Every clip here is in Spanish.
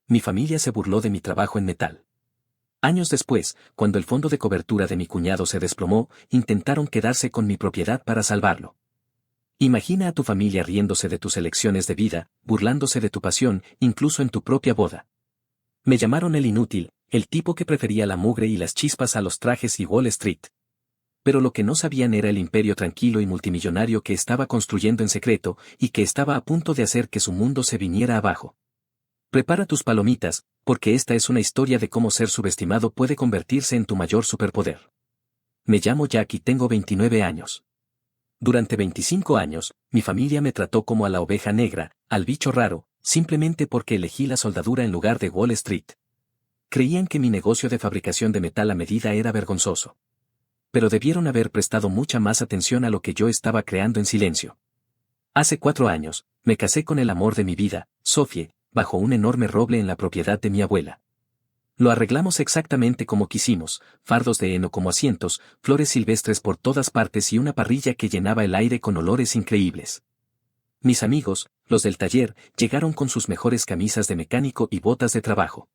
Mi familia se burló de mi trabajo en metal. Años después, cuando el fondo de cobertura de mi cuñado se desplomó, intentaron quedarse con mi propiedad para salvarlo. Imagina a tu familia riéndose de tus elecciones de vida, burlándose de tu pasión, incluso en tu propia boda. Me llamaron el inútil, el tipo que prefería la mugre y las chispas a los trajes y Wall Street. Pero lo que no sabían era el imperio tranquilo y multimillonario que estaba construyendo en secreto, y que estaba a punto de hacer que su mundo se viniera abajo. Prepara tus palomitas, porque esta es una historia de cómo ser subestimado puede convertirse en tu mayor superpoder. Me llamo Jack y tengo 29 años. Durante 25 años, mi familia me trató como a la oveja negra, al bicho raro, simplemente porque elegí la soldadura en lugar de Wall Street. Creían que mi negocio de fabricación de metal a medida era vergonzoso. Pero debieron haber prestado mucha más atención a lo que yo estaba creando en silencio. Hace 4 años, me casé con el amor de mi vida, Sophie, bajo un enorme roble en la propiedad de mi abuela. Lo arreglamos exactamente como quisimos, fardos de heno como asientos, flores silvestres por todas partes y una parrilla que llenaba el aire con olores increíbles. Mis amigos, los del taller, llegaron con sus mejores camisas de mecánico y botas de trabajo.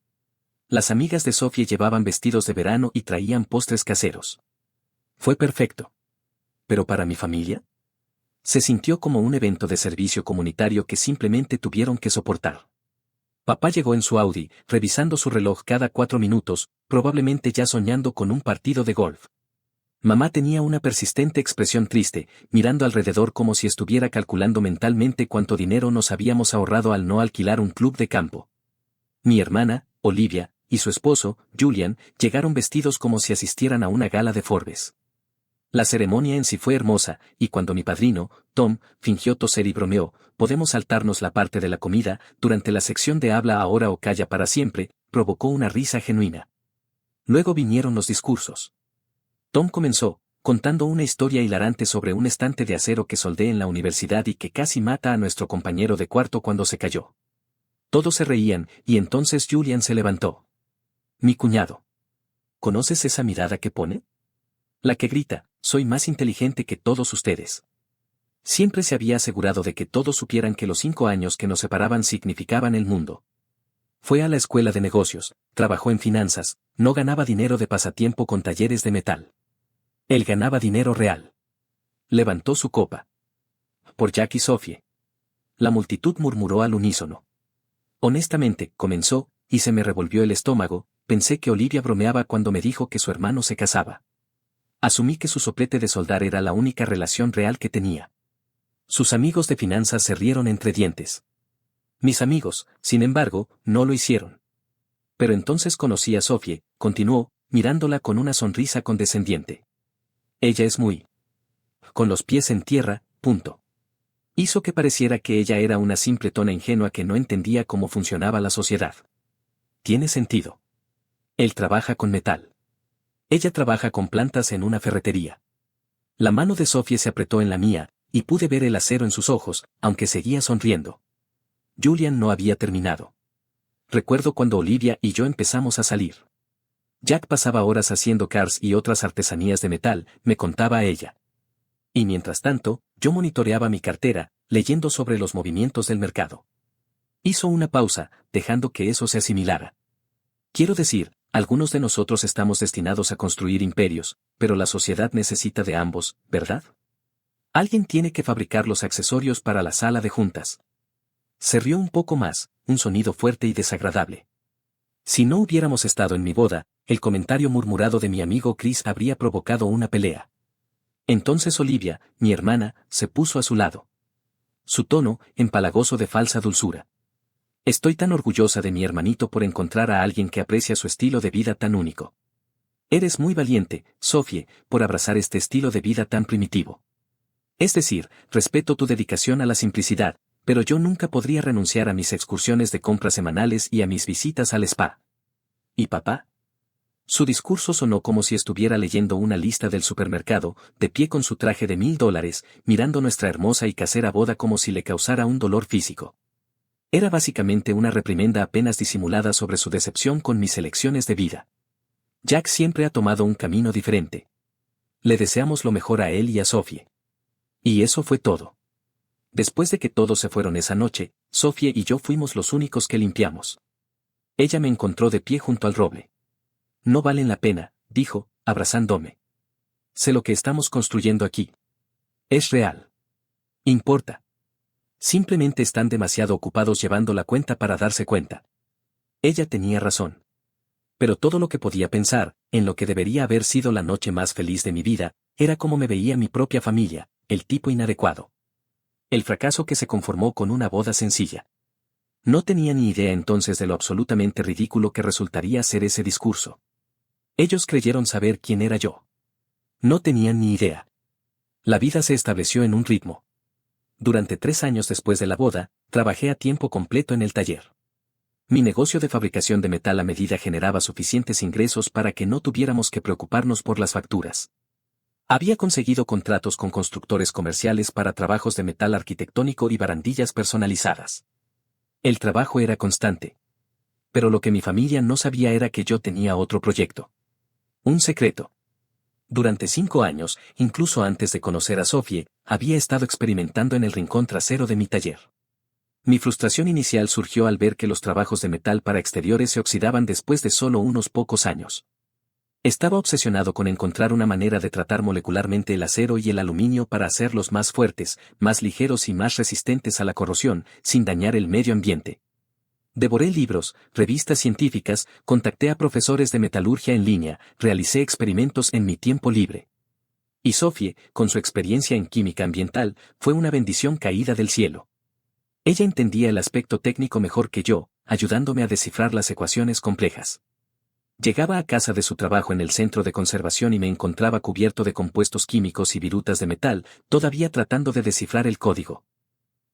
Las amigas de Sophie llevaban vestidos de verano y traían postres caseros. Fue perfecto. ¿Pero para mi familia? Se sintió como un evento de servicio comunitario que simplemente tuvieron que soportar. Papá llegó en su Audi, revisando su reloj cada 4 minutos, probablemente ya soñando con un partido de golf. Mamá tenía una persistente expresión triste, mirando alrededor como si estuviera calculando mentalmente cuánto dinero nos habíamos ahorrado al no alquilar un club de campo. Mi hermana, Olivia, y su esposo, Julian, llegaron vestidos como si asistieran a una gala de Forbes. La ceremonia en sí fue hermosa, y cuando mi padrino, Tom, fingió toser y bromeó, podemos saltarnos la parte de la comida, durante la sección de habla ahora o calla para siempre, provocó una risa genuina. Luego vinieron los discursos. Tom comenzó, contando una historia hilarante sobre un estante de acero que soldé en la universidad y que casi mata a nuestro compañero de cuarto cuando se cayó. Todos se reían, y entonces Julian se levantó. Mi cuñado. ¿Conoces esa mirada que pone? La que grita, soy más inteligente que todos ustedes. Siempre se había asegurado de que todos supieran que los 5 años que nos separaban significaban el mundo. Fue a la escuela de negocios, trabajó en finanzas, no ganaba dinero de pasatiempo con talleres de metal. Él ganaba dinero real. Levantó su copa. Por Jack y Sophie. La multitud murmuró al unísono. Honestamente, comenzó, y se me revolvió el estómago, pensé que Olivia bromeaba cuando me dijo que su hermano se casaba. Asumí que su soplete de soldar era la única relación real que tenía. Sus amigos de finanzas se rieron entre dientes. Mis amigos, sin embargo, no lo hicieron. Pero entonces conocí a Sophie, continuó, mirándola con una sonrisa condescendiente. Ella es muy... con los pies en tierra, punto. Hizo que pareciera que ella era una simple tona ingenua que no entendía cómo funcionaba la sociedad. Tiene sentido. Él trabaja con metal. Ella trabaja con plantas en una ferretería. La mano de Sophie se apretó en la mía, y pude ver el acero en sus ojos, aunque seguía sonriendo. Julian no había terminado. Recuerdo cuando Olivia y yo empezamos a salir. Jack pasaba horas haciendo cars y otras artesanías de metal, me contaba ella. Y mientras tanto, yo monitoreaba mi cartera, leyendo sobre los movimientos del mercado. Hizo una pausa, dejando que eso se asimilara. Quiero decir, algunos de nosotros estamos destinados a construir imperios, pero la sociedad necesita de ambos, ¿verdad? Alguien tiene que fabricar los accesorios para la sala de juntas. Se rió un poco más, un sonido fuerte y desagradable. Si no hubiéramos estado en mi boda, el comentario murmurado de mi amigo Chris habría provocado una pelea. Entonces Olivia, mi hermana, se puso a su lado. Su tono, empalagoso de falsa dulzura. Estoy tan orgullosa de mi hermanito por encontrar a alguien que aprecia su estilo de vida tan único. Eres muy valiente, Sophie, por abrazar este estilo de vida tan primitivo. Es decir, respeto tu dedicación a la simplicidad, pero yo nunca podría renunciar a mis excursiones de compras semanales y a mis visitas al spa. ¿Y papá? Su discurso sonó como si estuviera leyendo una lista del supermercado, de pie con su traje de $1000, mirando nuestra hermosa y casera boda como si le causara un dolor físico. Era básicamente una reprimenda apenas disimulada sobre su decepción con mis elecciones de vida. Jack siempre ha tomado un camino diferente. Le deseamos lo mejor a él y a Sophie. Y eso fue todo. Después de que todos se fueron esa noche, Sophie y yo fuimos los únicos que limpiamos. Ella me encontró de pie junto al roble. No valen la pena, dijo, abrazándome. Sé lo que estamos construyendo aquí. Es real. Importa. Simplemente están demasiado ocupados llevando la cuenta para darse cuenta. Ella tenía razón. Pero todo lo que podía pensar, en lo que debería haber sido la noche más feliz de mi vida, era cómo me veía mi propia familia, el tipo inadecuado. El fracaso que se conformó con una boda sencilla. No tenía ni idea entonces de lo absolutamente ridículo que resultaría ser ese discurso. Ellos creyeron saber quién era yo. No tenían ni idea. La vida se estableció en un ritmo. Durante 3 años después de la boda, trabajé a tiempo completo en el taller. Mi negocio de fabricación de metal a medida generaba suficientes ingresos para que no tuviéramos que preocuparnos por las facturas. Había conseguido contratos con constructores comerciales para trabajos de metal arquitectónico y barandillas personalizadas. El trabajo era constante. Pero lo que mi familia no sabía era que yo tenía otro proyecto. Un secreto. Durante 5 años, incluso antes de conocer a Sophie, había estado experimentando en el rincón trasero de mi taller. Mi frustración inicial surgió al ver que los trabajos de metal para exteriores se oxidaban después de solo unos pocos años. Estaba obsesionado con encontrar una manera de tratar molecularmente el acero y el aluminio para hacerlos más fuertes, más ligeros y más resistentes a la corrosión, sin dañar el medio ambiente. Devoré libros, revistas científicas, contacté a profesores de metalurgia en línea, realicé experimentos en mi tiempo libre. Y Sophie, con su experiencia en química ambiental, fue una bendición caída del cielo. Ella entendía el aspecto técnico mejor que yo, ayudándome a descifrar las ecuaciones complejas. Llegaba a casa de su trabajo en el centro de conservación y me encontraba cubierto de compuestos químicos y virutas de metal, todavía tratando de descifrar el código.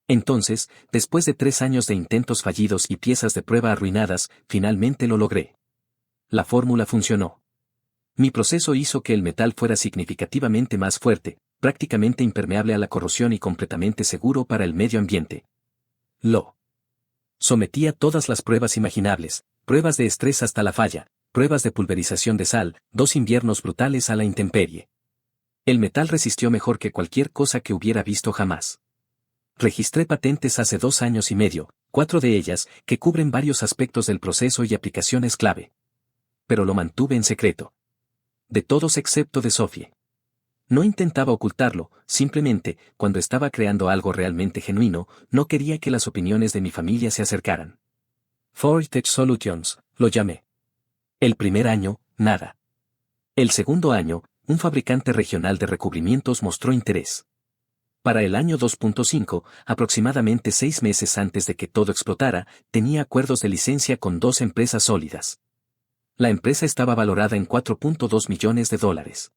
Entonces, después de 3 años de intentos fallidos y piezas de prueba arruinadas, finalmente lo logré. La fórmula funcionó. Mi proceso hizo que el metal fuera significativamente más fuerte, prácticamente impermeable a la corrosión y completamente seguro para el medio ambiente. Lo sometí a todas las pruebas imaginables, pruebas de estrés hasta la falla, pruebas de pulverización de sal, 2 inviernos brutales a la intemperie. El metal resistió mejor que cualquier cosa que hubiera visto jamás. Registré patentes hace 2 años y medio, 4 de ellas, que cubren varios aspectos del proceso y aplicaciones clave. Pero lo mantuve en secreto. De todos excepto de Sophie. No intentaba ocultarlo, simplemente, cuando estaba creando algo realmente genuino, no quería que las opiniones de mi familia se acercaran. Fortech Solutions, lo llamé. El primer año, nada. El segundo año, un fabricante regional de recubrimientos mostró interés. Para el año 2.5, aproximadamente 6 meses antes de que todo explotara, tenía acuerdos de licencia con 2 empresas sólidas. La empresa estaba valorada en $4.2 millones.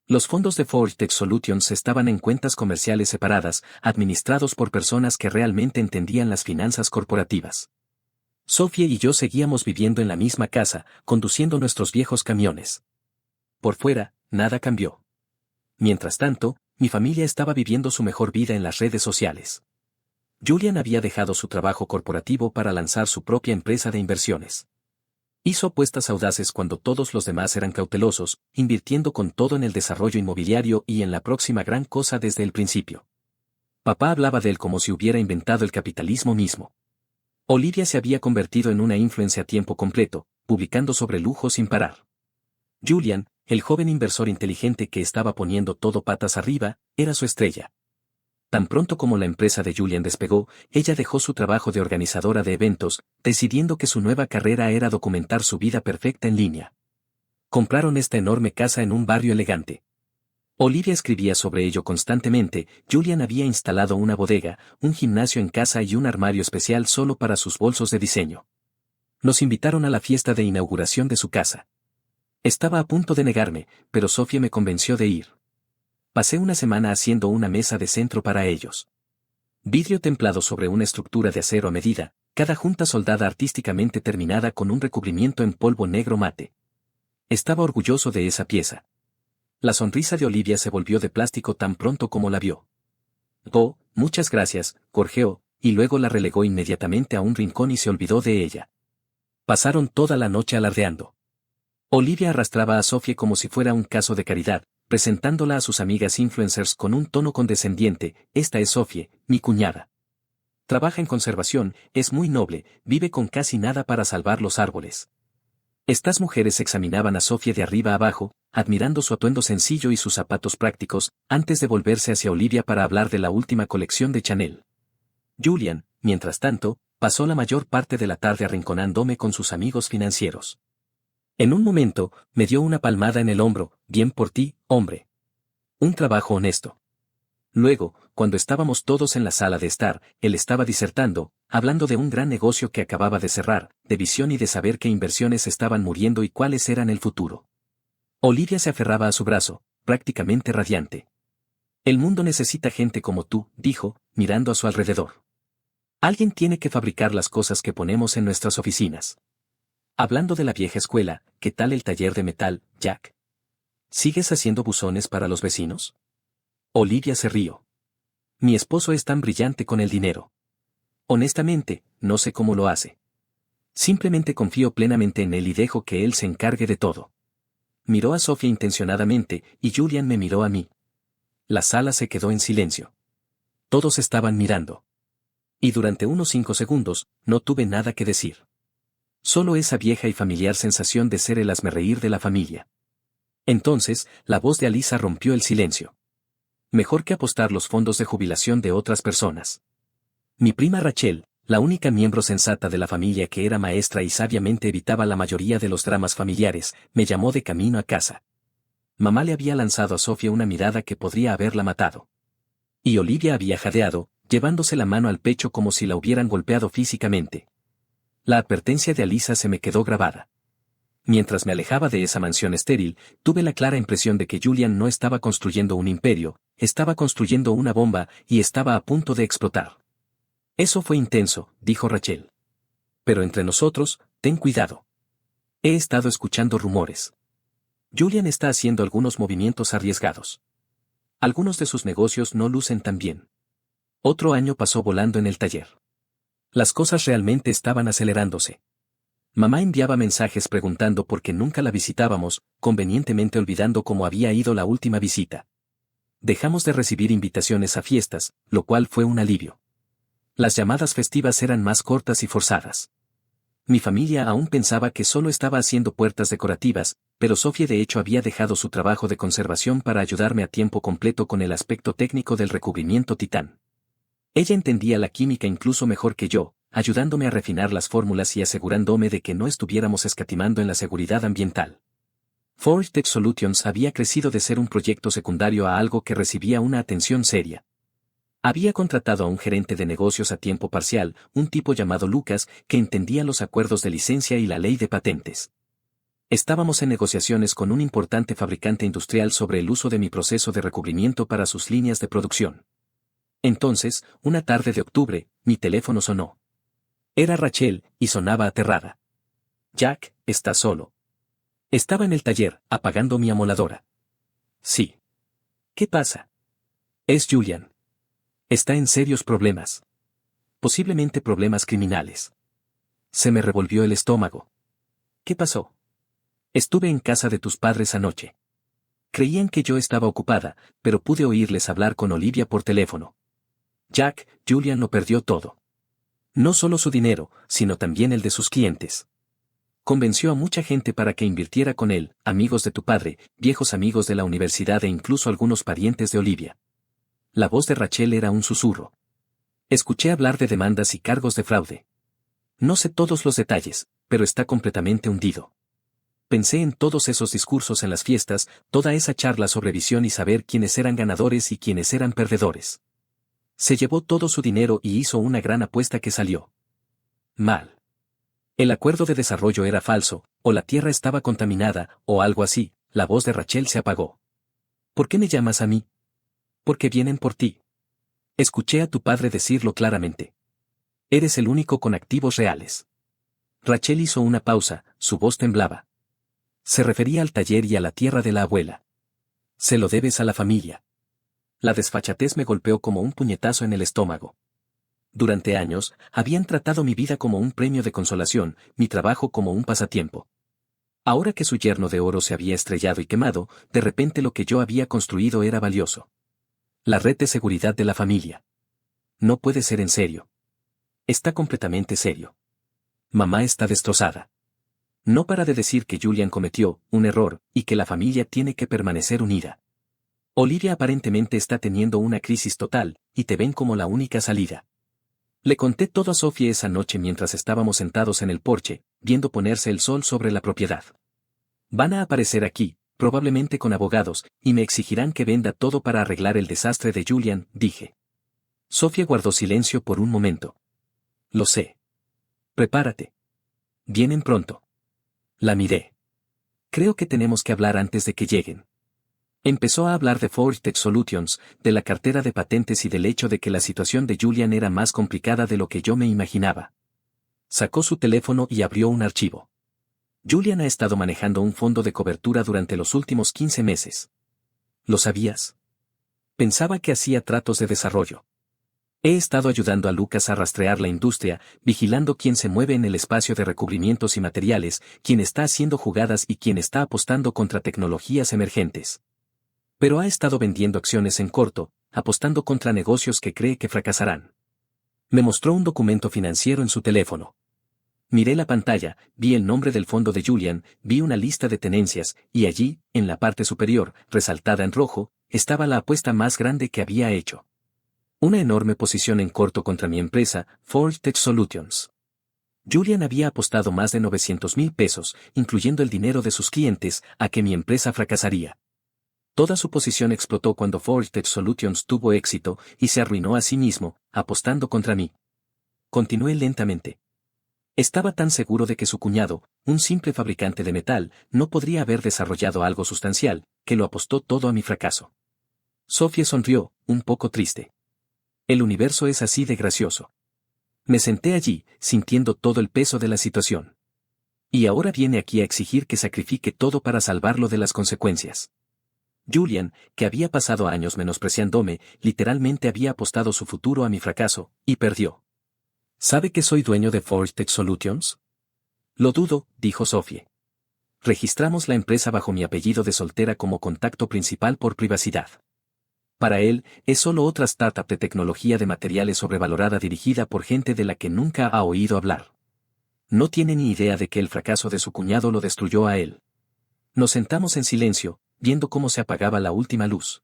Los fondos de Fortech Solutions estaban en cuentas comerciales separadas, administrados por personas que realmente entendían las finanzas corporativas. Sophie y yo seguíamos viviendo en la misma casa, conduciendo nuestros viejos camiones. Por fuera, nada cambió. Mientras tanto, mi familia estaba viviendo su mejor vida en las redes sociales. Julian había dejado su trabajo corporativo para lanzar su propia empresa de inversiones. Hizo apuestas audaces cuando todos los demás eran cautelosos, invirtiendo con todo en el desarrollo inmobiliario y en la próxima gran cosa desde el principio. Papá hablaba de él como si hubiera inventado el capitalismo mismo. Olivia se había convertido en una influencer a tiempo completo, publicando sobre lujo sin parar. Julian, el joven inversor inteligente que estaba poniendo todo patas arriba, era su estrella. Tan pronto como la empresa de Julian despegó, ella dejó su trabajo de organizadora de eventos, decidiendo que su nueva carrera era documentar su vida perfecta en línea. Compraron esta enorme casa en un barrio elegante. Olivia escribía sobre ello constantemente. Julian había instalado una bodega, un gimnasio en casa y un armario especial solo para sus bolsos de diseño. Nos invitaron a la fiesta de inauguración de su casa. Estaba a punto de negarme, pero Sophie me convenció de ir. Pasé una semana haciendo una mesa de centro para ellos. Vidrio templado sobre una estructura de acero a medida, cada junta soldada artísticamente terminada con un recubrimiento en polvo negro mate. Estaba orgulloso de esa pieza. La sonrisa de Olivia se volvió de plástico tan pronto como la vio. Oh, muchas gracias, gorjeó, y luego la relegó inmediatamente a un rincón y se olvidó de ella. Pasaron toda la noche alardeando. Olivia arrastraba a Sophie como si fuera un caso de caridad, presentándola a sus amigas influencers con un tono condescendiente. Esta es Sophie, mi cuñada. Trabaja en conservación, es muy noble, vive con casi nada para salvar los árboles. Estas mujeres examinaban a Sofía de arriba abajo, admirando su atuendo sencillo y sus zapatos prácticos, antes de volverse hacia Olivia para hablar de la última colección de Chanel. Julian, mientras tanto, pasó la mayor parte de la tarde arrinconándome con sus amigos financieros. En un momento, me dio una palmada en el hombro, bien por ti, hombre. Un trabajo honesto. Luego, cuando estábamos todos en la sala de estar, él estaba disertando, hablando de un gran negocio que acababa de cerrar, de visión y de saber qué inversiones estaban muriendo y cuáles eran el futuro. Olivia se aferraba a su brazo, prácticamente radiante. El mundo necesita gente como tú, dijo, mirando a su alrededor. Alguien tiene que fabricar las cosas que ponemos en nuestras oficinas. Hablando de la vieja escuela, ¿qué tal el taller de metal, Jack? ¿Sigues haciendo buzones para los vecinos? Olivia se rió. Mi esposo es tan brillante con el dinero. Honestamente, no sé cómo lo hace. Simplemente confío plenamente en él y dejo que él se encargue de todo. Miró a Sofía intencionadamente, y Julian me miró a mí. La sala se quedó en silencio. Todos estaban mirando. Y durante unos 5 segundos, no tuve nada que decir. Solo esa vieja y familiar sensación de ser el hazmerreír de la familia. Entonces, la voz de Alisa rompió el silencio. Mejor que apostar los fondos de jubilación de otras personas. Mi prima Rachel, la única miembro sensata de la familia que era maestra y sabiamente evitaba la mayoría de los dramas familiares, me llamó de camino a casa. Mamá le había lanzado a Sofía una mirada que podría haberla matado. Y Olivia había jadeado, llevándose la mano al pecho como si la hubieran golpeado físicamente. La advertencia de Alisa se me quedó grabada. Mientras me alejaba de esa mansión estéril, tuve la clara impresión de que Julian no estaba construyendo un imperio, estaba construyendo una bomba y estaba a punto de explotar. Eso fue intenso, dijo Rachel. Pero entre nosotros, ten cuidado. He estado escuchando rumores. Julian está haciendo algunos movimientos arriesgados. Algunos de sus negocios no lucen tan bien. Otro año pasó volando en el taller. Las cosas realmente estaban acelerándose. Mamá enviaba mensajes preguntando por qué nunca la visitábamos, convenientemente olvidando cómo había ido la última visita. Dejamos de recibir invitaciones a fiestas, lo cual fue un alivio. Las llamadas festivas eran más cortas y forzadas. Mi familia aún pensaba que solo estaba haciendo puertas decorativas, pero Sofía de hecho había dejado su trabajo de conservación para ayudarme a tiempo completo con el aspecto técnico del recubrimiento titán. Ella entendía la química incluso mejor que yo, ayudándome a refinar las fórmulas y asegurándome de que no estuviéramos escatimando en la seguridad ambiental. Forge Tech Solutions había crecido de ser un proyecto secundario a algo que recibía una atención seria. Había contratado a un gerente de negocios a tiempo parcial, un tipo llamado Lucas, que entendía los acuerdos de licencia y la ley de patentes. Estábamos en negociaciones con un importante fabricante industrial sobre el uso de mi proceso de recubrimiento para sus líneas de producción. Entonces, una tarde de octubre, mi teléfono sonó. Era Rachel, y sonaba aterrada. Jack, ¿estás solo? Estaba en el taller, apagando mi amoladora. Sí. ¿Qué pasa? Es Julian. Está en serios problemas. Posiblemente problemas criminales. Se me revolvió el estómago. ¿Qué pasó? Estuve en casa de tus padres anoche. Creían que yo estaba ocupada, pero pude oírles hablar con Olivia por teléfono. Jack, Julian lo perdió todo. No solo su dinero, sino también el de sus clientes. Convenció a mucha gente para que invirtiera con él, amigos de tu padre, viejos amigos de la universidad e incluso algunos parientes de Olivia. La voz de Rachel era un susurro. Escuché hablar de demandas y cargos de fraude. No sé todos los detalles, pero está completamente hundido. Pensé en todos esos discursos en las fiestas, toda esa charla sobre visión y saber quiénes eran ganadores y quiénes eran perdedores. Se llevó todo su dinero y hizo una gran apuesta que salió mal. El acuerdo de desarrollo era falso, o la tierra estaba contaminada, o algo así. La voz de Rachel se apagó. ¿Por qué me llamas a mí? Porque vienen por ti. Escuché a tu padre decirlo claramente. Eres el único con activos reales. Rachel hizo una pausa, su voz temblaba. Se refería al taller y a la tierra de la abuela. Se lo debes a la familia. La desfachatez me golpeó como un puñetazo en el estómago. Durante años, habían tratado mi vida como un premio de consolación, mi trabajo como un pasatiempo. Ahora que su yerno de oro se había estrellado y quemado, de repente lo que yo había construido era valioso. La red de seguridad de la familia. No puede ser en serio. Está completamente serio. Mamá está destrozada. No para de decir que Julian cometió un error y que la familia tiene que permanecer unida. Olivia aparentemente está teniendo una crisis total y te ven como la única salida. Le conté todo a Sophie esa noche mientras estábamos sentados en el porche, viendo ponerse el sol sobre la propiedad. Van a aparecer aquí, probablemente con abogados, y me exigirán que venda todo para arreglar el desastre de Julian, dije. Sophie guardó silencio por un momento. Lo sé. Prepárate. Vienen pronto. La miré. Creo que tenemos que hablar antes de que lleguen. Empezó a hablar de Forge Tech Solutions, de la cartera de patentes y del hecho de que la situación de Julian era más complicada de lo que yo me imaginaba. Sacó su teléfono y abrió un archivo. Julian ha estado manejando un fondo de cobertura durante los últimos 15 meses. ¿Lo sabías? Pensaba que hacía tratos de desarrollo. He estado ayudando a Lucas a rastrear la industria, vigilando quién se mueve en el espacio de recubrimientos y materiales, quién está haciendo jugadas y quién está apostando contra tecnologías emergentes. Pero ha estado vendiendo acciones en corto, apostando contra negocios que cree que fracasarán. Me mostró un documento financiero en su teléfono. Miré la pantalla, vi el nombre del fondo de Julian, vi una lista de tenencias, y allí, en la parte superior, resaltada en rojo, estaba la apuesta más grande que había hecho. Una enorme posición en corto contra mi empresa, Forge Tech Solutions. Julian había apostado más de 900,000 pesos, incluyendo el dinero de sus clientes, a que mi empresa fracasaría. Toda su posición explotó cuando Forge Tech Solutions tuvo éxito y se arruinó a sí mismo, apostando contra mí. Continué lentamente. Estaba tan seguro de que su cuñado, un simple fabricante de metal, no podría haber desarrollado algo sustancial, que lo apostó todo a mi fracaso. Sophie sonrió, un poco triste. El universo es así de gracioso. Me senté allí, sintiendo todo el peso de la situación. Y ahora viene aquí a exigir que sacrifique todo para salvarlo de las consecuencias. Julian, que había pasado años menospreciándome, literalmente había apostado su futuro a mi fracaso, y perdió. ¿Sabe que soy dueño de Forge Tech Solutions? Lo dudo, dijo Sophie. Registramos la empresa bajo mi apellido de soltera como contacto principal por privacidad. Para él, es solo otra startup de tecnología de materiales sobrevalorada dirigida por gente de la que nunca ha oído hablar. No tiene ni idea de que el fracaso de su cuñado lo destruyó a él. Nos sentamos en silencio, viendo cómo se apagaba la última luz.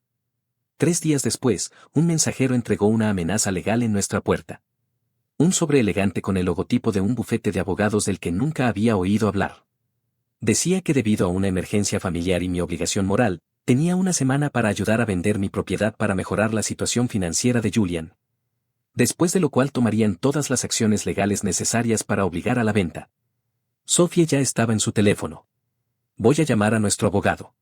3 días después, un mensajero entregó una amenaza legal en nuestra puerta. Un sobre elegante con el logotipo de un bufete de abogados del que nunca había oído hablar. Decía que debido a una emergencia familiar y mi obligación moral, tenía una semana para ayudar a vender mi propiedad para mejorar la situación financiera de Julian. Después de lo cual tomarían todas las acciones legales necesarias para obligar a la venta. Sophie ya estaba en su teléfono. Voy a llamar a nuestro abogado.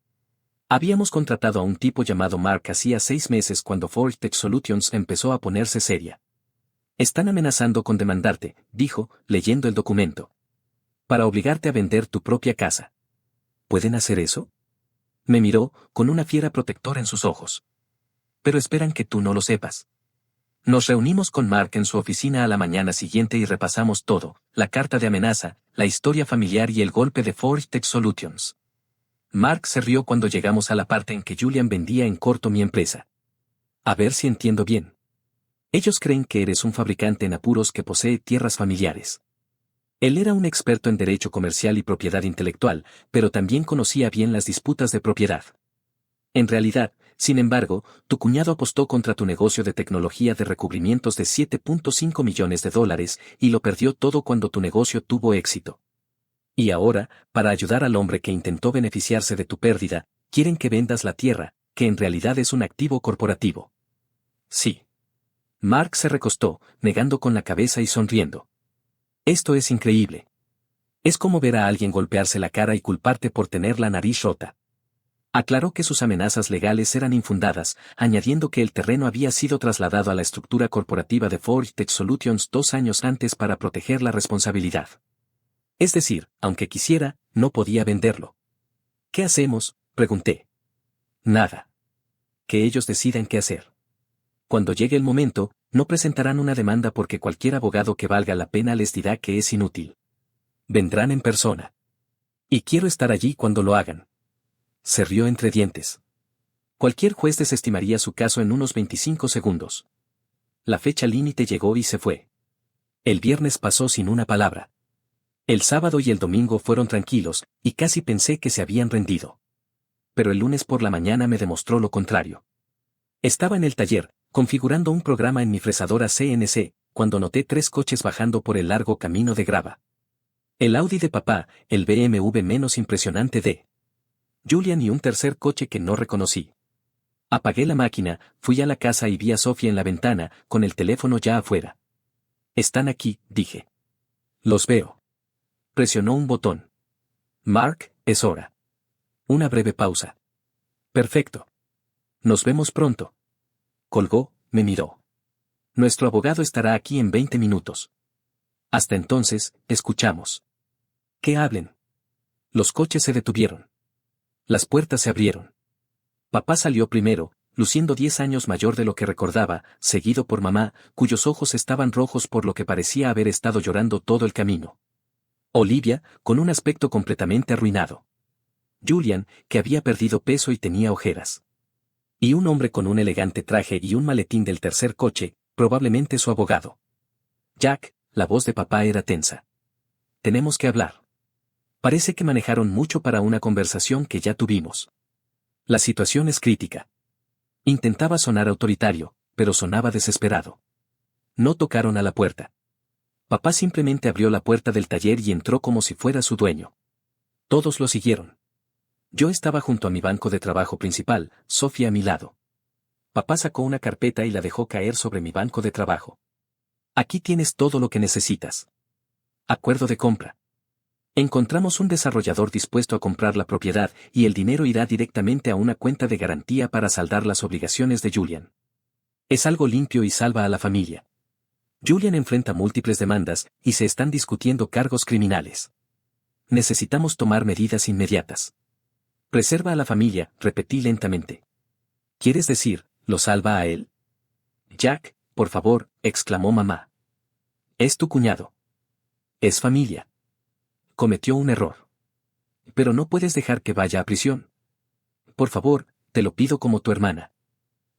Habíamos contratado a un tipo llamado Mark hacía 6 meses cuando Forge Tech Solutions empezó a ponerse seria. Están amenazando con demandarte, dijo, leyendo el documento. Para obligarte a vender tu propia casa. ¿Pueden hacer eso? Me miró, con una fiera protectora en sus ojos. Pero esperan que tú no lo sepas. Nos reunimos con Mark en su oficina a la mañana siguiente y repasamos todo, la carta de amenaza, la historia familiar y el golpe de Forge Tech Solutions. Mark se rió cuando llegamos a la parte en que Julian vendía en corto mi empresa. A ver si entiendo bien. Ellos creen que eres un fabricante en apuros que posee tierras familiares. Él era un experto en derecho comercial y propiedad intelectual, pero también conocía bien las disputas de propiedad. En realidad, sin embargo, tu cuñado apostó contra tu negocio de tecnología de recubrimientos de $7.5 millones y lo perdió todo cuando tu negocio tuvo éxito. Y ahora, para ayudar al hombre que intentó beneficiarse de tu pérdida, quieren que vendas la tierra, que en realidad es un activo corporativo. Sí. Mark se recostó, negando con la cabeza y sonriendo. Esto es increíble. Es como ver a alguien golpearse la cara y culparte por tener la nariz rota. Aclaró que sus amenazas legales eran infundadas, añadiendo que el terreno había sido trasladado a la estructura corporativa de Forge Tech Solutions 2 años antes para proteger la responsabilidad. Es decir, aunque quisiera, no podía venderlo. ¿Qué hacemos?, pregunté. Nada. Que ellos decidan qué hacer. Cuando llegue el momento, no presentarán una demanda porque cualquier abogado que valga la pena les dirá que es inútil. Vendrán en persona. Y quiero estar allí cuando lo hagan. Se rió entre dientes. Cualquier juez desestimaría su caso en unos 25 segundos. La fecha límite llegó y se fue. El viernes pasó sin una palabra. El sábado y el domingo fueron tranquilos, y casi pensé que se habían rendido. Pero el lunes por la mañana me demostró lo contrario. Estaba en el taller, configurando un programa en mi fresadora CNC, cuando noté 3 coches bajando por el largo camino de grava. El Audi de papá, el BMW menos impresionante de Julian y un tercer coche que no reconocí. Apagué la máquina, fui a la casa y vi a Sofía en la ventana, con el teléfono ya afuera. Están aquí, dije. Los veo. Presionó un botón. Mark, es hora. Una breve pausa. Perfecto. Nos vemos pronto. Colgó, me miró. Nuestro abogado estará aquí en 20 minutos. Hasta entonces, escuchamos. Que hablen. Los coches se detuvieron. Las puertas se abrieron. Papá salió primero, luciendo 10 años mayor de lo que recordaba, seguido por mamá, cuyos ojos estaban rojos por lo que parecía haber estado llorando todo el camino. Olivia, con un aspecto completamente arruinado. Julian, que había perdido peso y tenía ojeras. Y un hombre con un elegante traje y un maletín del tercer coche, probablemente su abogado. Jack, la voz de papá era tensa. Tenemos que hablar. Parece que manejaron mucho para una conversación que ya tuvimos. La situación es crítica. Intentaba sonar autoritario, pero sonaba desesperado. No tocaron a la puerta. Papá simplemente abrió la puerta del taller y entró como si fuera su dueño. Todos lo siguieron. Yo estaba junto a mi banco de trabajo principal, Sofía a mi lado. Papá sacó una carpeta y la dejó caer sobre mi banco de trabajo. Aquí tienes todo lo que necesitas. Acuerdo de compra. Encontramos un desarrollador dispuesto a comprar la propiedad y el dinero irá directamente a una cuenta de garantía para saldar las obligaciones de Julian. Es algo limpio y salva a la familia. Julian enfrenta múltiples demandas y se están discutiendo cargos criminales. Necesitamos tomar medidas inmediatas. Preserva a la familia, repetí lentamente. ¿Quieres decir, lo salva a él? Jack, por favor, exclamó mamá. Es tu cuñado. Es familia. Cometió un error. Pero no puedes dejar que vaya a prisión. Por favor, te lo pido como tu hermana.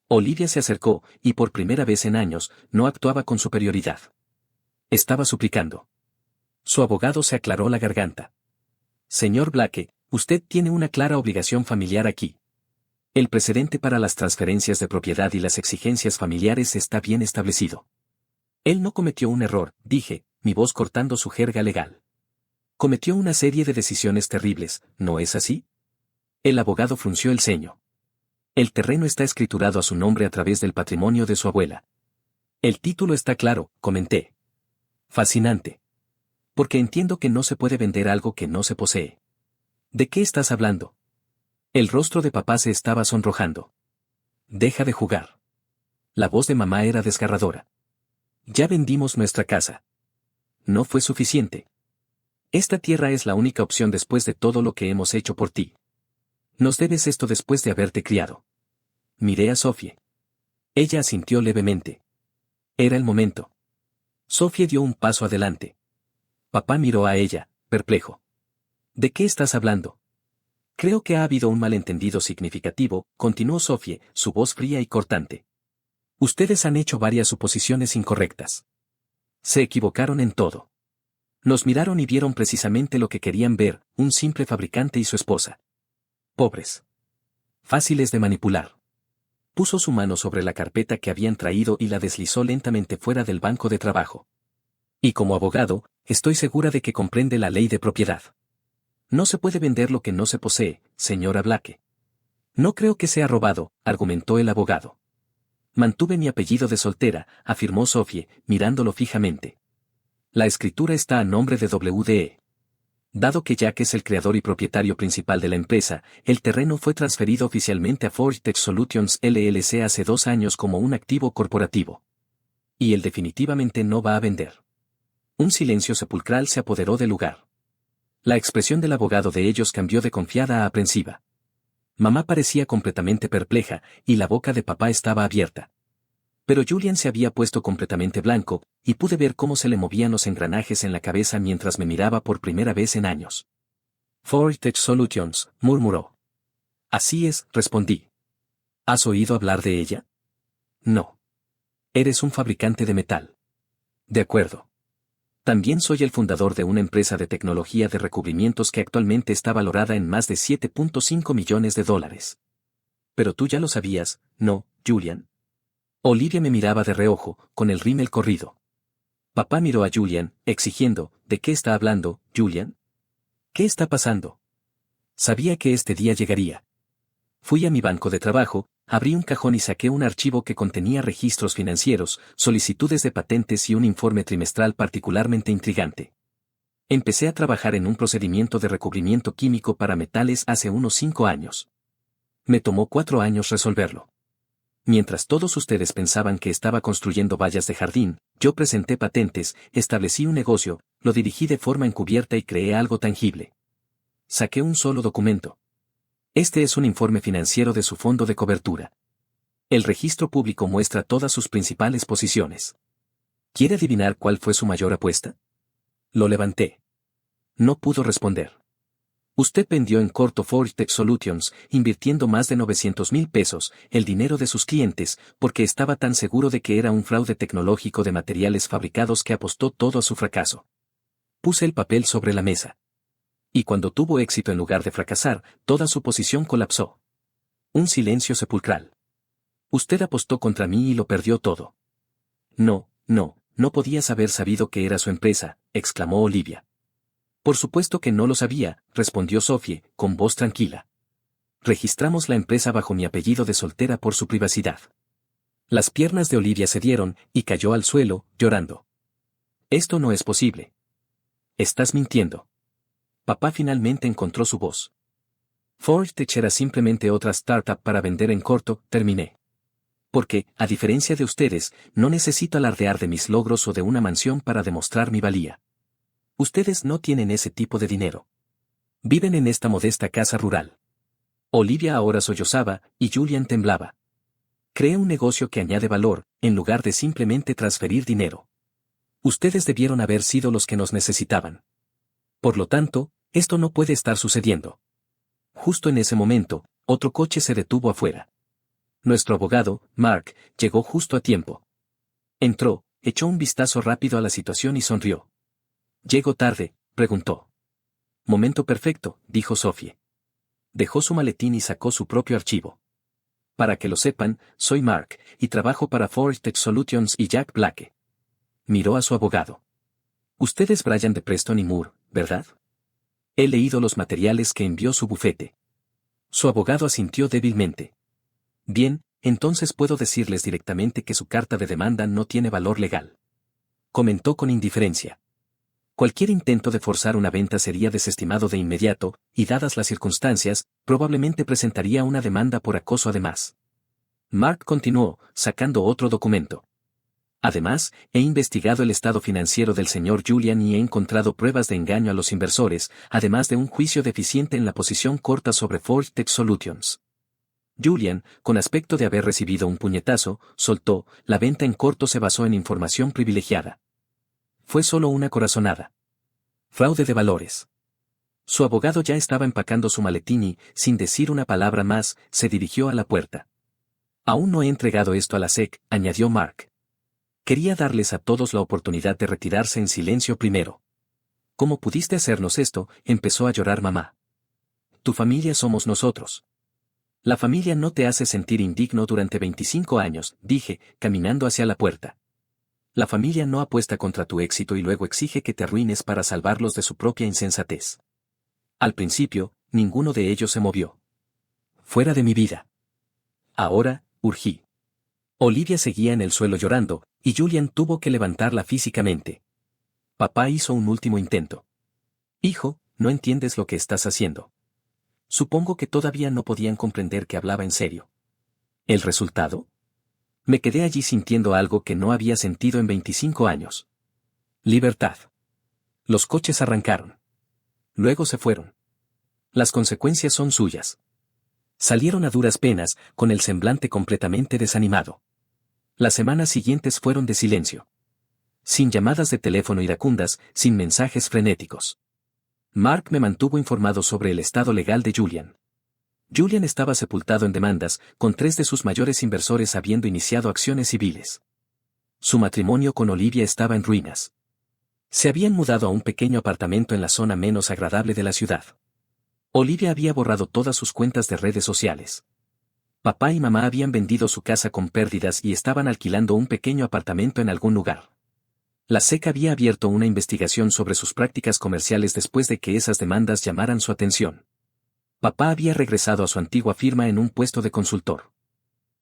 Olivia se acercó, y por primera vez en años, no actuaba con superioridad. Estaba suplicando. Su abogado se aclaró la garganta. Señor Blake, usted tiene una clara obligación familiar aquí. El precedente para las transferencias de propiedad y las exigencias familiares está bien establecido. Él no cometió un error, dije, mi voz cortando su jerga legal. Cometió una serie de decisiones terribles, ¿no es así? El abogado frunció el ceño. El terreno está escriturado a su nombre a través del patrimonio de su abuela. El título está claro, comenté. Fascinante. Porque entiendo que no se puede vender algo que no se posee. ¿De qué estás hablando? El rostro de papá se estaba sonrojando. Deja de jugar. La voz de mamá era desgarradora. Ya vendimos nuestra casa. No fue suficiente. Esta tierra es la única opción después de todo lo que hemos hecho por ti. Nos debes esto después de haberte criado. Miré a Sofía. Ella asintió levemente. Era el momento. Sofía dio un paso adelante. Papá miró a ella, perplejo. ¿De qué estás hablando? Creo que ha habido un malentendido significativo, continuó Sofía, su voz fría y cortante. Ustedes han hecho varias suposiciones incorrectas. Se equivocaron en todo. Nos miraron y vieron precisamente lo que querían ver, un simple fabricante y su esposa. Pobres. Fáciles de manipular. Puso su mano sobre la carpeta que habían traído y la deslizó lentamente fuera del banco de trabajo. Y como abogado, estoy segura de que comprende la ley de propiedad. No se puede vender lo que no se posee, señora Blake. No creo que sea robado, argumentó el abogado. Mantuve mi apellido de soltera, afirmó Sofía, mirándolo fijamente. La escritura está a nombre de WDE. Dado que Jack es el creador y propietario principal de la empresa, el terreno fue transferido oficialmente a Forge Tech Solutions LLC hace 2 años como un activo corporativo. Y él definitivamente no va a vender. Un silencio sepulcral se apoderó del lugar. La expresión del abogado de ellos cambió de confiada a aprensiva. Mamá parecía completamente perpleja, y la boca de papá estaba abierta. Pero Julian se había puesto completamente blanco, y pude ver cómo se le movían los engranajes en la cabeza mientras me miraba por primera vez en años. Forge Tech Solutions, murmuró. Así es, respondí. ¿Has oído hablar de ella? No. Eres un fabricante de metal. De acuerdo. También soy el fundador de una empresa de tecnología de recubrimientos que actualmente está valorada en más de 7.5 millones de dólares. Pero tú ya lo sabías, ¿no, Julian? Olivia me miraba de reojo, con el rímel corrido. Papá miró a Julian, exigiendo, ¿de qué está hablando, Julian? ¿Qué está pasando? Sabía que este día llegaría. Fui a mi banco de trabajo, abrí un cajón y saqué un archivo que contenía registros financieros, solicitudes de patentes y un informe trimestral particularmente intrigante. Empecé a trabajar en un procedimiento de recubrimiento químico para metales hace unos 5 años. Me tomó 4 años resolverlo. Mientras todos ustedes pensaban que estaba construyendo vallas de jardín, yo presenté patentes, establecí un negocio, lo dirigí de forma encubierta y creé algo tangible. Saqué un solo documento. Este es un informe financiero de su fondo de cobertura. El registro público muestra todas sus principales posiciones. ¿Quiere adivinar cuál fue su mayor apuesta? Lo levanté. No pudo responder. Usted vendió en corto Forge Tech Solutions, invirtiendo más de 900,000 pesos, el dinero de sus clientes, porque estaba tan seguro de que era un fraude tecnológico de materiales fabricados que apostó todo a su fracaso. Puse el papel sobre la mesa. Y cuando tuvo éxito en lugar de fracasar, toda su posición colapsó. Un silencio sepulcral. Usted apostó contra mí y lo perdió todo. No podías haber sabido que era su empresa, exclamó Olivia. Por supuesto que no lo sabía, respondió Sophie, con voz tranquila. Registramos la empresa bajo mi apellido de soltera por su privacidad. Las piernas de Olivia cedieron, y cayó al suelo, llorando. Esto no es posible. Estás mintiendo. Papá finalmente encontró su voz. Forge Tech era simplemente otra startup para vender en corto, terminé. Porque, a diferencia de ustedes, no necesito alardear de mis logros o de una mansión para demostrar mi valía. Ustedes no tienen ese tipo de dinero. Viven en esta modesta casa rural. Olivia ahora sollozaba, y Julian temblaba. Creé un negocio que añade valor, en lugar de simplemente transferir dinero. Ustedes debieron haber sido los que nos necesitaban. Por lo tanto, esto no puede estar sucediendo. Justo en ese momento, otro coche se detuvo afuera. Nuestro abogado, Mark, llegó justo a tiempo. Entró, echó un vistazo rápido a la situación y sonrió. ¿Llego tarde?, preguntó. Momento perfecto, dijo Sophie. Dejó su maletín y sacó su propio archivo. Para que lo sepan, soy Mark, y trabajo para Forge Tech Solutions y Jack Blake. Miró a su abogado. Usted es Brian de Preston y Moore, ¿verdad? He leído los materiales que envió su bufete. Su abogado asintió débilmente. Bien, entonces puedo decirles directamente que su carta de demanda no tiene valor legal. Comentó con indiferencia. Cualquier intento de forzar una venta sería desestimado de inmediato, y dadas las circunstancias, probablemente presentaría una demanda por acoso además. Mark continuó, sacando otro documento. Además, he investigado el estado financiero del señor Julian y he encontrado pruebas de engaño a los inversores, además de un juicio deficiente en la posición corta sobre Forge Tech Solutions. Julian, con aspecto de haber recibido un puñetazo, soltó, la venta en corto se basó en información privilegiada. Fue solo una corazonada. Fraude de valores. Su abogado ya estaba empacando su maletín y, sin decir una palabra más, se dirigió a la puerta. Aún no he entregado esto a la SEC, añadió Mark. Quería darles a todos la oportunidad de retirarse en silencio primero. ¿Cómo pudiste hacernos esto?, empezó a llorar mamá. Tu familia somos nosotros. La familia no te hace sentir indigno durante 25 años, dije, caminando hacia la puerta. La familia no apuesta contra tu éxito y luego exige que te arruines para salvarlos de su propia insensatez. Al principio, ninguno de ellos se movió. Fuera de mi vida. Ahora, urgí. Olivia seguía en el suelo llorando, y Julian tuvo que levantarla físicamente. Papá hizo un último intento. Hijo, no entiendes lo que estás haciendo. Supongo que todavía no podían comprender que hablaba en serio. ¿El resultado? Me quedé allí sintiendo algo que no había sentido en 25 años. Libertad. Los coches arrancaron. Luego se fueron. Las consecuencias son suyas. Salieron a duras penas, con el semblante completamente desanimado. Las semanas siguientes fueron de silencio. Sin llamadas de teléfono iracundas, sin mensajes frenéticos. Mark me mantuvo informado sobre el estado legal de Julian. Julian estaba sepultado en demandas, con 3 de sus mayores inversores habiendo iniciado acciones civiles. Su matrimonio con Olivia estaba en ruinas. Se habían mudado a un pequeño apartamento en la zona menos agradable de la ciudad. Olivia había borrado todas sus cuentas de redes sociales. Papá y mamá habían vendido su casa con pérdidas y estaban alquilando un pequeño apartamento en algún lugar. La SEC había abierto una investigación sobre sus prácticas comerciales después de que esas demandas llamaran su atención. Papá había regresado a su antigua firma en un puesto de consultor.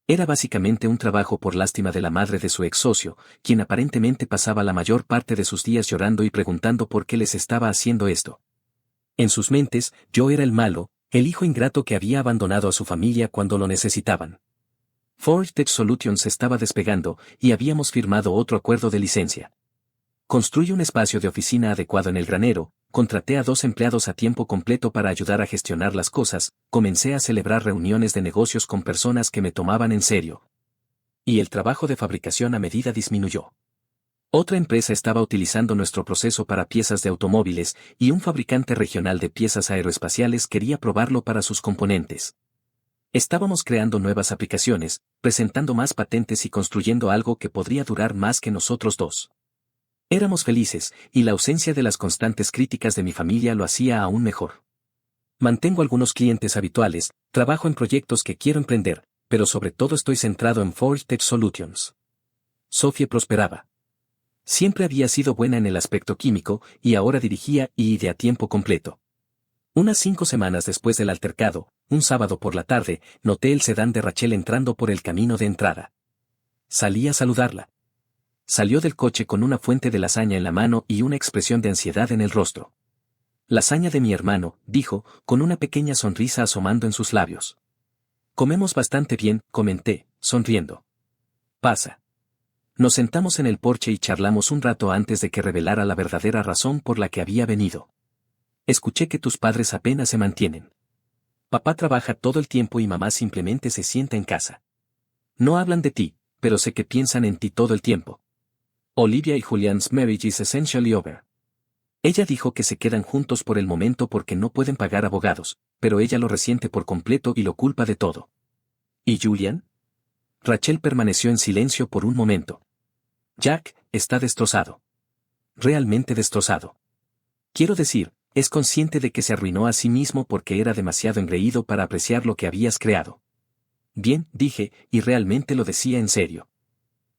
Era básicamente un trabajo por lástima de la madre de su ex socio, quien aparentemente pasaba la mayor parte de sus días llorando y preguntando por qué les estaba haciendo esto. En sus mentes, yo era el malo, el hijo ingrato que había abandonado a su familia cuando lo necesitaban. Forge Tech Solutions estaba despegando y habíamos firmado otro acuerdo de licencia. Construí un espacio de oficina adecuado en el granero, contraté a 2 empleados a tiempo completo para ayudar a gestionar las cosas, comencé a celebrar reuniones de negocios con personas que me tomaban en serio. Y el trabajo de fabricación a medida disminuyó. Otra empresa estaba utilizando nuestro proceso para piezas de automóviles y un fabricante regional de piezas aeroespaciales quería probarlo para sus componentes. Estábamos creando nuevas aplicaciones, presentando más patentes y construyendo algo que podría durar más que nosotros dos. Éramos felices, y la ausencia de las constantes críticas de mi familia lo hacía aún mejor. Mantengo algunos clientes habituales, trabajo en proyectos que quiero emprender, pero sobre todo estoy centrado en Forge Tech Solutions. Sophie prosperaba. Siempre había sido buena en el aspecto químico, y ahora dirigía I+D a tiempo completo. Unas 5 semanas después del altercado, un sábado por la tarde, noté el sedán de Rachel entrando por el camino de entrada. Salí a saludarla. Salió del coche con una fuente de lasaña en la mano y una expresión de ansiedad en el rostro. Lasaña de mi hermano, dijo, con una pequeña sonrisa asomando en sus labios. Comemos bastante bien, comenté, sonriendo. Pasa. Nos sentamos en el porche y charlamos un rato antes de que revelara la verdadera razón por la que había venido. Escuché que tus padres apenas se mantienen. Papá trabaja todo el tiempo y mamá simplemente se sienta en casa. No hablan de ti, pero sé que piensan en ti todo el tiempo. Olivia y Julian's marriage is essentially over. Ella dijo que se quedan juntos por el momento porque no pueden pagar abogados, pero ella lo resiente por completo y lo culpa de todo. ¿Y Julian? Rachel permaneció en silencio por un momento. Jack está destrozado. Realmente destrozado. Quiero decir, es consciente de que se arruinó a sí mismo porque era demasiado engreído para apreciar lo que habías creado. Bien, dije, y realmente lo decía en serio.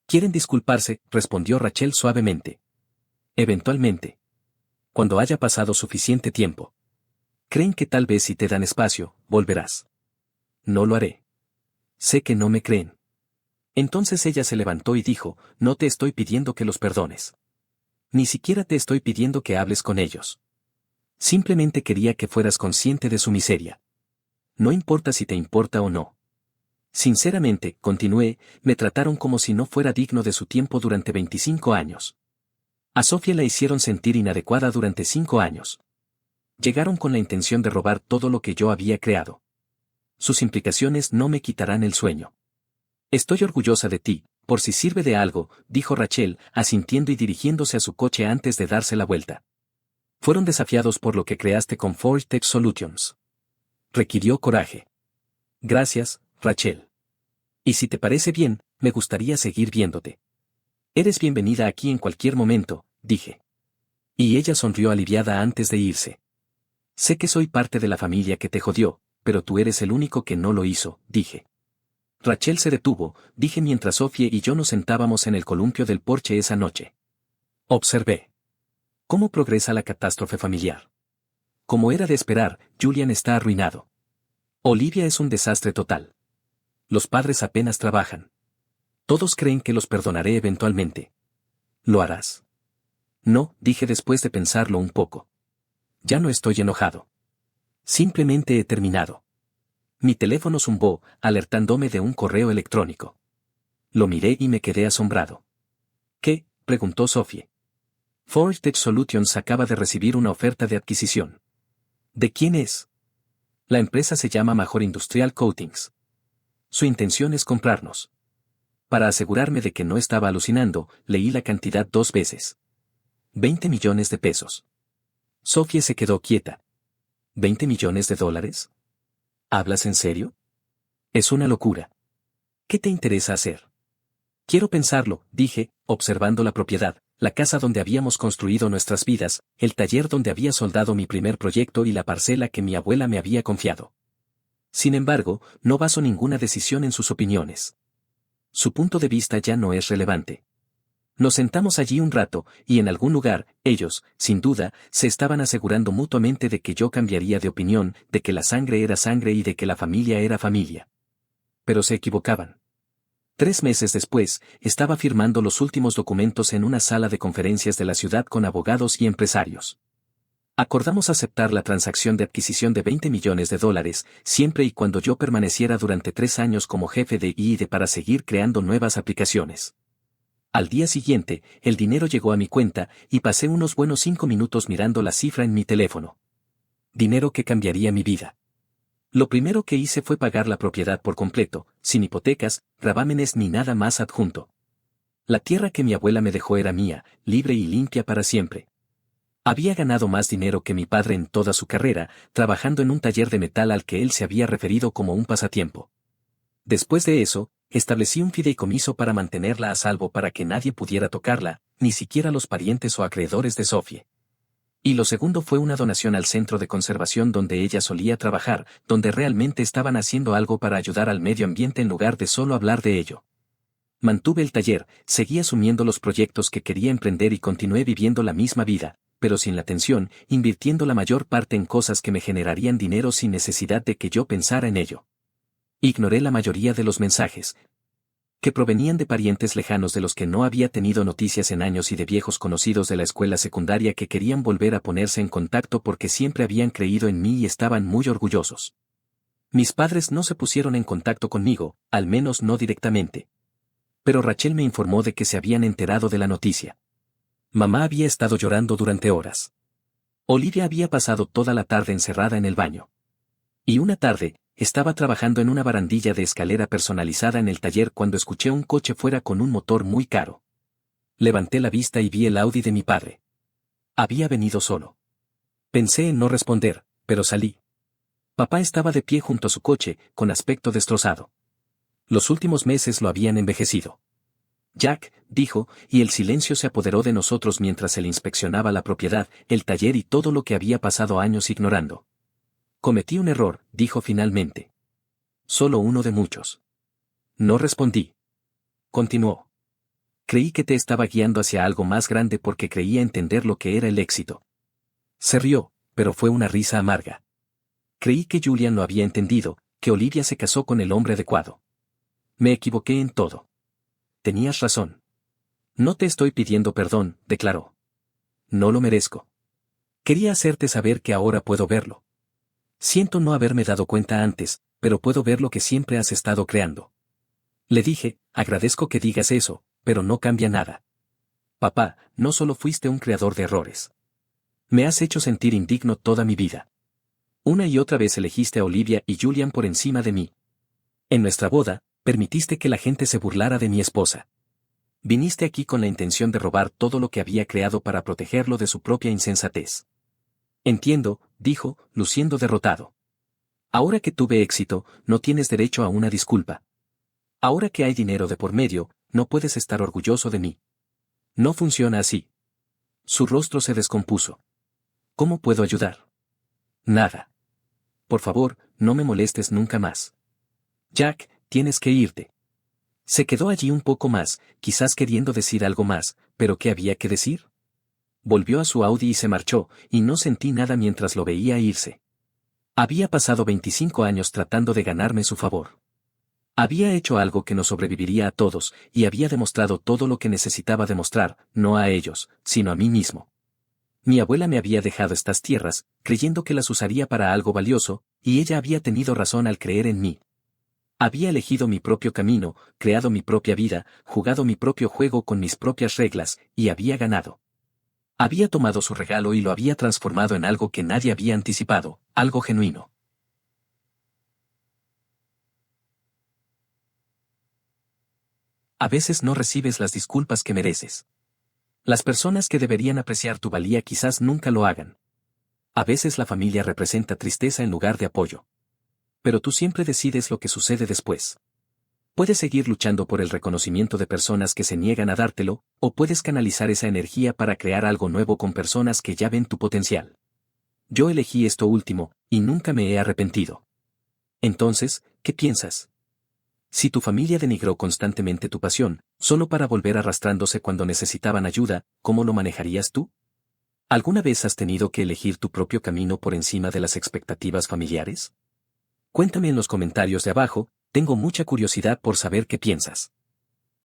¿Quieren disculparse?, respondió Rachel suavemente. Eventualmente. Cuando haya pasado suficiente tiempo. Creen que tal vez si te dan espacio, volverás. No lo haré. Sé que no me creen. Entonces ella se levantó y dijo, no te estoy pidiendo que los perdones. Ni siquiera te estoy pidiendo que hables con ellos. Simplemente quería que fueras consciente de su miseria. No importa si te importa o no. Sinceramente, continué, me trataron como si no fuera digno de su tiempo durante 25 años. A Sophie la hicieron sentir inadecuada durante 5 años. Llegaron con la intención de robar todo lo que yo había creado. Sus implicaciones no me quitarán el sueño. Estoy orgullosa de ti, por si sirve de algo, dijo Rachel, asintiendo y dirigiéndose a su coche antes de darse la vuelta. Fueron desafiados por lo que creaste con Forge Tech Solutions. Requirió coraje. Gracias, Rachel. Y si te parece bien, me gustaría seguir viéndote. Eres bienvenida aquí en cualquier momento, dije. Y ella sonrió aliviada antes de irse. Sé que soy parte de la familia que te jodió, pero tú eres el único que no lo hizo, dije. Rachel se detuvo, dije mientras Sophie y yo nos sentábamos en el columpio del porche esa noche. Observé. ¿Cómo progresa la catástrofe familiar? Como era de esperar, Julian está arruinado. Olivia es un desastre total. Los padres apenas trabajan. Todos creen que los perdonaré eventualmente. ¿Lo harás? No, dije después de pensarlo un poco. Ya no estoy enojado. Simplemente he terminado. Mi teléfono zumbó, alertándome de un correo electrónico. Lo miré y me quedé asombrado. ¿Qué?, preguntó Sophie. Forge Tech Solutions acaba de recibir una oferta de adquisición. ¿De quién es? La empresa se llama Major Industrial Coatings. Su intención es comprarnos. Para asegurarme de que no estaba alucinando, leí la cantidad 2 veces. 20 millones de pesos. Sophie se quedó quieta. ¿20 millones de dólares? ¿Hablas en serio? Es una locura. ¿Qué te interesa hacer? Quiero pensarlo, dije, observando la propiedad. la casa donde habíamos construido nuestras vidas, el taller donde había soldado mi primer proyecto y la parcela que mi abuela me había confiado. Sin embargo, no baso ninguna decisión en sus opiniones. Su punto de vista ya no es relevante. Nos sentamos allí un rato, y en algún lugar, ellos, sin duda, se estaban asegurando mutuamente de que yo cambiaría de opinión, de que la sangre era sangre y de que la familia era familia. Pero se equivocaban. 3 meses después, estaba firmando los últimos documentos en una sala de conferencias de la ciudad con abogados y empresarios. Acordamos aceptar la transacción de adquisición de $20 millones, siempre y cuando yo permaneciera durante 3 años como jefe de I+D para seguir creando nuevas aplicaciones. Al día siguiente, el dinero llegó a mi cuenta, y pasé unos buenos 5 minutos mirando la cifra en mi teléfono. Dinero que cambiaría mi vida. Lo primero que hice fue pagar la propiedad por completo, sin hipotecas, gravámenes ni nada más adjunto. La tierra que mi abuela me dejó era mía, libre y limpia para siempre. Había ganado más dinero que mi padre en toda su carrera, trabajando en un taller de metal al que él se había referido como un pasatiempo. Después de eso, establecí un fideicomiso para mantenerla a salvo para que nadie pudiera tocarla, ni siquiera los parientes o acreedores de Sophie. Y lo segundo fue una donación al centro de conservación donde ella solía trabajar, donde realmente estaban haciendo algo para ayudar al medio ambiente en lugar de solo hablar de ello. Mantuve el taller, seguí asumiendo los proyectos que quería emprender y continué viviendo la misma vida, pero sin la tensión, invirtiendo la mayor parte en cosas que me generarían dinero sin necesidad de que yo pensara en ello. Ignoré la mayoría de los mensajes, que provenían de parientes lejanos de los que no había tenido noticias en años y de viejos conocidos de la escuela secundaria que querían volver a ponerse en contacto porque siempre habían creído en mí y estaban muy orgullosos. Mis padres no se pusieron en contacto conmigo, al menos no directamente. Pero Rachel me informó de que se habían enterado de la noticia. Mamá había estado llorando durante horas. Olivia había pasado toda la tarde encerrada en el baño. Y una tarde, estaba trabajando en una barandilla de escalera personalizada en el taller cuando escuché un coche fuera con un motor muy caro. Levanté la vista y vi el Audi de mi padre. Había venido solo. Pensé en no responder, pero salí. Papá estaba de pie junto a su coche, con aspecto destrozado. Los últimos meses lo habían envejecido. Jack, dijo, y el silencio se apoderó de nosotros mientras él inspeccionaba la propiedad, el taller y todo lo que había pasado años ignorando. Cometí un error, dijo finalmente. Solo uno de muchos. No respondí. Continuó. Creí que te estaba guiando hacia algo más grande porque creía entender lo que era el éxito. Se rió, pero fue una risa amarga. Creí que Julian lo había entendido, que Olivia se casó con el hombre adecuado. Me equivoqué en todo. Tenías razón. No te estoy pidiendo perdón, declaró. No lo merezco. Quería hacerte saber que ahora puedo verlo. Siento no haberme dado cuenta antes, pero puedo ver lo que siempre has estado creando. Le dije, agradezco que digas eso, pero no cambia nada. Papá, no solo fuiste un creador de errores. Me has hecho sentir indigno toda mi vida. Una y otra vez elegiste a Olivia y Julian por encima de mí. En nuestra boda, permitiste que la gente se burlara de mi esposa. Viniste aquí con la intención de robar todo lo que había creado para protegerlo de su propia insensatez. Entiendo, dijo, luciendo derrotado. Ahora que tuve éxito, no tienes derecho a una disculpa. Ahora que hay dinero de por medio, no puedes estar orgulloso de mí. No funciona así. Su rostro se descompuso. ¿Cómo puedo ayudar? Nada. Por favor, no me molestes nunca más. Jack, tienes que irte. Se quedó allí un poco más, quizás queriendo decir algo más, pero ¿qué había que decir? Volvió a su Audi y se marchó, y no sentí nada mientras lo veía irse. Había pasado 25 años tratando de ganarme su favor. Había hecho algo que nos sobreviviría a todos, y había demostrado todo lo que necesitaba demostrar, no a ellos, sino a mí mismo. Mi abuela me había dejado estas tierras, creyendo que las usaría para algo valioso, y ella había tenido razón al creer en mí. Había elegido mi propio camino, creado mi propia vida, jugado mi propio juego con mis propias reglas, y había ganado. Había tomado su regalo y lo había transformado en algo que nadie había anticipado, algo genuino. A veces no recibes las disculpas que mereces. Las personas que deberían apreciar tu valía quizás nunca lo hagan. A veces la familia representa tristeza en lugar de apoyo. Pero tú siempre decides lo que sucede después. Puedes seguir luchando por el reconocimiento de personas que se niegan a dártelo, o puedes canalizar esa energía para crear algo nuevo con personas que ya ven tu potencial. Yo elegí esto último, y nunca me he arrepentido. Entonces, ¿qué piensas? Si tu familia denigró constantemente tu pasión, solo para volver arrastrándose cuando necesitaban ayuda, ¿cómo lo manejarías tú? ¿Alguna vez has tenido que elegir tu propio camino por encima de las expectativas familiares? Cuéntame en los comentarios de abajo, tengo mucha curiosidad por saber qué piensas.